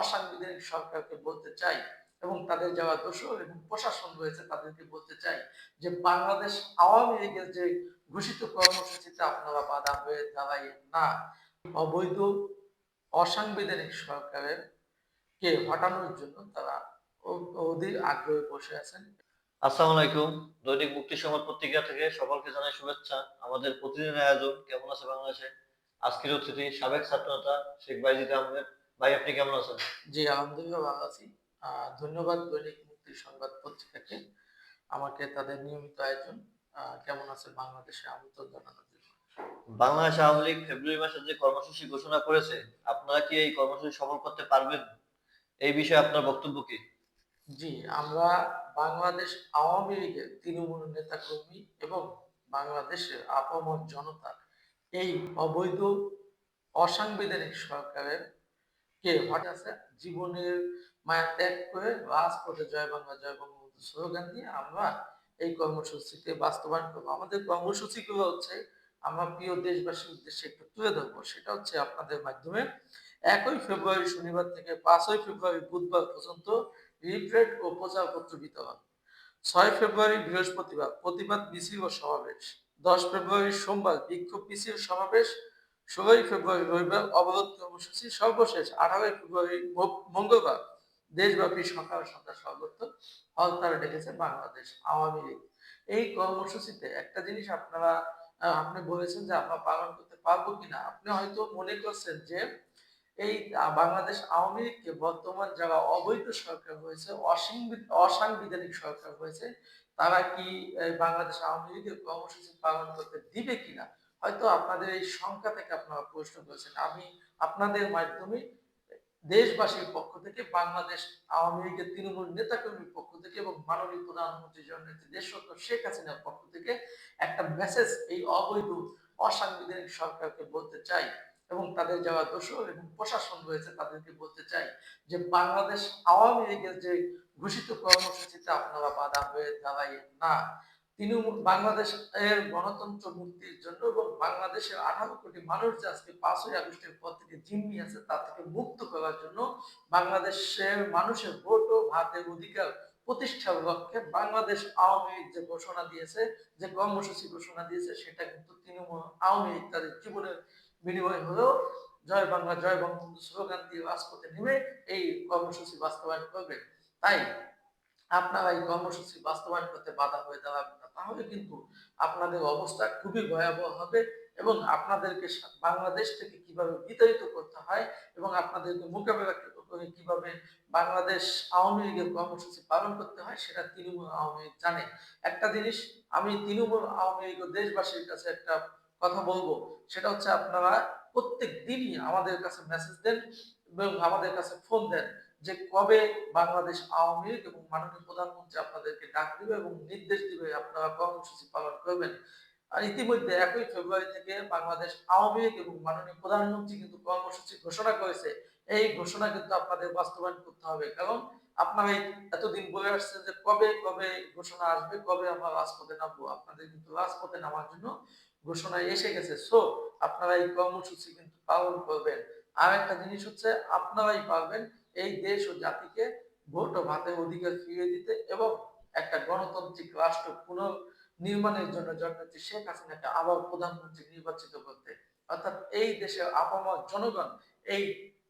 অসাংবিধানিক সরকারকে বলতে চাই এবং তাদের যারা দোসর এবং প্রশাসন রয়েছে তাদেরকে বলতে চাই যে বাংলাদেশ আওয়ামী লীগের যে ঘোষিত কর্মসূচিতে আপনারা বাধা হয়ে দাঁড়াইয়েন না। অবৈধ অসাংবিধানিক সরকারের কে হটানোর জন্য তারা অধীর আগ্রহে বসে আছেন। আসসালামু আলাইকুম। দৈনিক মুক্তি সংবাদ পত্রিকা থেকে সকলকে জানাই শুভেচ্ছা। আমাদের প্রতিদিনের আয়োজন কেমন আছে বাংলাদেশে? আজকের অতিথি সাবেক ছাত্রনেতা শেখ বাইজিদ আহমেদ। ভাই আপনি কেমন আছেন? জি, আলহামদুলিল্লাহ ভালো আছি। ধন্যবাদ দৈনিক মুক্তি সংবাদ পত্রিকাকে আমাকে তাদের নিয়মিত আয়োজন কেমন আছে বাংলাদেশে আমন্ত্রণ জানানোর জন্য। বাংলাদেশ আওয়ামী লীগ ফেব্রুয়ারি মাসে যে কর্মসূচি ঘোষণা করেছে, আপনারা কি এই কর্মসূচি সফল করতে পারবেন? এই বিষয়ে আপনার বক্তব্য কি? জি, আমরা বাংলাদেশ আওয়ামী লীগের তৃণমূল নেতাকর্মী এবং বাংলাদেশের আপামর জনতা এই অবৈধ অসাংবিধানিক সরকারের কে হঠাৎ জীবনের মায়া ত্যাগ করে রাজপথে জয় বাংলা জয় বঙ্গবন্ধু স্লোগান দিয়ে আমরা এই কর্মসূচিকে বাস্তবায়ন করবো। আমাদের কর্মসূচিগুলো হচ্ছে আমরা প্রিয় দেশবাসীর উদ্দেশ্যে একটু তুলে ধরবো। সেটা হচ্ছে আপনাদের মাধ্যমে ১ই ফেব্রুয়ারি শনিবার থেকে ৫ই ফেব্রুয়ারি বুধবার পর্যন্ত লিফলেট ও প্রচারপত্র বিতরণ। ৬ ফেব্রুয়ারি বৃহস্পতিবার প্রতিবাদ মিছিল ও সমাবেশ। ১০ ফেব্রুয়ারি সোমবার বিক্ষোভ মিছিল সমাবেশ। ১৬ই ফেব্রুয়ারি রবিবার অবরোধ কর্মসূচি। সর্বশেষ ১৮ই ফেব্রুয়ারি মঙ্গলবার দেশব্যাপী সকাল সন্ধ্যা সর্বত্র হরতাল ডেকেছে বাংলাদেশ আওয়ামী লীগ। এই কর্মসূচিতে একটা জিনিস আপনারা আপনি বলেছেন যে আমরা পালন করতে পারবো কিনা। আপনি হয়তো মনে করছেন যে এই বাংলাদেশ আওয়ামী লীগকে বর্তমান যারা অবৈধ সরকার হয়েছে, অসাংবিধানিক সরকার হয়েছে, তারা কি বাংলাদেশ আওয়ামী লীগের কর্মসূচি পালন করতে দিবে কিনা? হয়তো আপনাদের এই শঙ্কা থেকে আপনারা প্রশ্ন করেছেন। আমি আপনাদের মাধ্যমে দেশবাসীর পক্ষ থেকে বাংলাদেশ আওয়ামী লীগের তৃণমূল নেতাকর্মীর পক্ষ থেকে এবং মাননীয় প্রধানমন্ত্রী জননেত্রী দেশরত্ন শেখ হাসিনার পক্ষ থেকে একটা মেসেজ এই অবৈধ অসাংবিধানিক সরকারকে বলতে চাই এবং তাদের যারা দোসর এবং প্রশাসন রয়েছে তাদেরকে বলতে চাই যে বাংলাদেশ আওয়ামী লীগের যে ঘোষিত কর্মসূচিতে আপনারা বাধা হয়ে দাঁড়াইয়েন না। তৃণমূল বাংলাদেশের গণতন্ত্র মুক্তির জন্য এবং বাংলাদেশের ১৮ কোটি মানুষ যে আজকে ৫ই আগস্টের পর থেকে জিম্মি আছে তা থেকে মুক্ত করার জন্য বাংলাদেশের মানুষের ভোট ও ভাতের অধিকার প্রতিষ্ঠার লক্ষ্যে বাংলাদেশ আওয়ামী লীগ যে ঘোষণা দিয়েছে, যে কর্মসূচি ঘোষণা দিয়েছে সেটা কিন্তু তৃণমূল আওয়ামী লীগ তাদের জীবনের বিনিময় হলেও জয় বাংলা জয় বঙ্গবন্ধু স্লোগান দিয়ে রাজপথে নেমে এই কর্মসূচি বাস্তবায়ন করবে। তাই আপনারা এই কর্মসূচি বাস্তবায়ন করতে বাধা হয়ে দাঁড়াবেন না। তাহলে কিন্তু আপনাদের অবস্থা খুবই ভয়াবহ হবে এবং আপনাদেরকে বাংলাদেশ থেকে কিভাবে বিতাড়িত করতে হয় এবং আপনাদেরকে মোকাবেলা করে কিভাবে বাংলাদেশ আওয়ামী লীগের কর্মসূচি পালন করতে হয় সেটা তৃণমূল আওয়ামী লীগ জানে। একটা জিনিস আমি তৃণমূল আওয়ামী লীগ ও দেশবাসীর কাছে একটা কথা বলবো, সেটা হচ্ছে আপনারা প্রত্যেক দিনই আমাদের কাছে মেসেজ দেন এবং আমাদের কাছে ফোন দেন যে কবে বাংলাদেশ আওয়ামী লীগ এবং মাননীয় প্রধানমন্ত্রী আপনাদেরকে ডাক দিবে এবং নির্দেশ দিবে আপনারা কর্মসূচি পালন করবেন। আর ইতিমধ্যে ১ই ফেব্রুয়ারি থেকে বাংলাদেশ আওয়ামী লীগ এবং মাননীয় প্রধানমন্ত্রী কিন্তু কর্মসূচি ঘোষণা করেছে। এই ঘোষণা কিন্তু আপনাদের বাস্তবায়ন করতে হবে। কারণ আপনারা এতদিন বলে আসছেন যে কবে কবে ঘোষণা আসবে, কবে আমরা রাজপথে নামবো। আপনাদের কিন্তু রাজপথে নামার জন্য ঘোষণা এসে গেছে। সো আপনারা এই কর্মসূচি কিন্তু পালন করবেন। আর একটা জিনিস হচ্ছে আপনারাই পারবেন এই দেশ ও জাতিকে ভোট ও ভাতের অধিকার ফিরিয়ে দিতে এবং একটা গণতান্ত্রিক রাষ্ট্র পুনর্নির্মাণের জন্য জননেত্রী শেখ হাসিনাকে আবার প্রধানমন্ত্রী নির্বাচিত করতে। অর্থাৎ এই দেশের আপামর জনগণ এই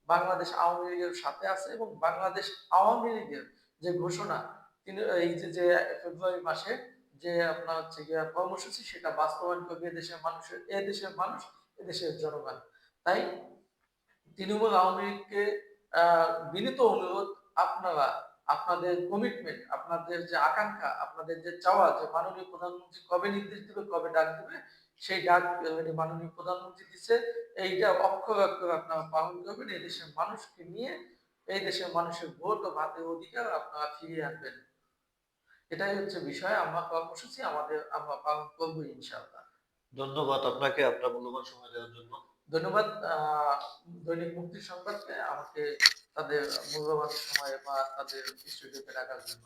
বাংলাদেশ আওয়ামী লীগের সাথে আছে এবং বাংলাদেশ আওয়ামী লীগের যে ঘোষণা তিনি এই যে ফেব্রুয়ারি মাসে যে আপনার হচ্ছে গিয়া কর্মসূচি সেটা বাস্তবায়ন করবে এদেশের মানুষ, এদেশের জনগণ। তাই তৃণমূল আওয়ামী লীগকে বিনীত অনুরোধ আপনারা আপনাদের কমিটমেন্ট, আপনাদের যে আকাঙ্ক্ষা, আপনাদের যে চাওয়া যে মাননীয় প্রধানমন্ত্রী কবে নির্দেশ দিবে, কবে ডাক দিবে, সেই ডাক অলরেডি মাননীয় প্রধানমন্ত্রী দিচ্ছে। এইটা অক্ষরে অক্ষরে আপনারা পালন করবেন। এই দেশের মানুষকে নিয়ে এই দেশের মানুষের ভোট ও ভাতের অধিকার আপনারা ফিরিয়ে আনবেন। এটাই হচ্ছে বিষয়। আমরা পালন করবো ইনশাআল্লাহ। ধন্যবাদ আপনাকে আপনার মূল্যবান সময় দেওয়ার জন্য। ধন্যবাদ দৈনিক মুক্তির সংবাদকে আমাকে তাদের মূল্যবান সময় বা তাদের স্টুডিওতে রাখার জন্য।